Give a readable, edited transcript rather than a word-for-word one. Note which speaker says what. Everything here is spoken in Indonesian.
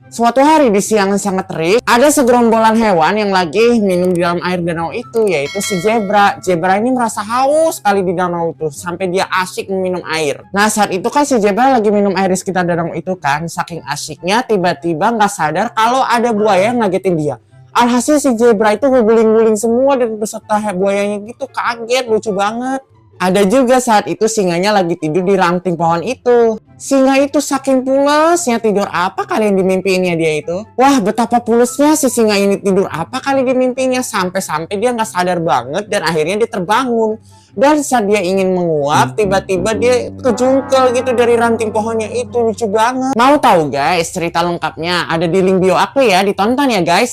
Speaker 1: Suatu hari di siang yang sangat terik, ada segerombolan hewan yang lagi minum di dalam air danau itu, yaitu si zebra. Zebra ini merasa haus sekali di danau itu, sampai dia asyik meminum air. Nah, saat itu kan si zebra lagi minum air di sekitar danau itu kan, saking asyiknya tiba-tiba nggak sadar kalau ada buaya yang ngagetin dia. Alhasil si zebra itu ngeguling-guling semua dan beserta buayanya gitu, kaget, lucu banget. Ada juga saat itu singanya lagi tidur di ranting pohon itu. Singa itu saking pulesnya tidur apa kali yang dimimpiinnya dia itu. Wah, betapa pulesnya si singa ini tidur apa kali di mimpinya. Sampai-sampai dia nggak sadar banget dan akhirnya dia terbangun. Dan saat dia ingin menguap, tiba-tiba dia kejungkel gitu dari ranting pohonnya itu. Lucu banget. Mau tahu guys cerita lengkapnya? Ada di link bio aku ya, ditonton ya guys.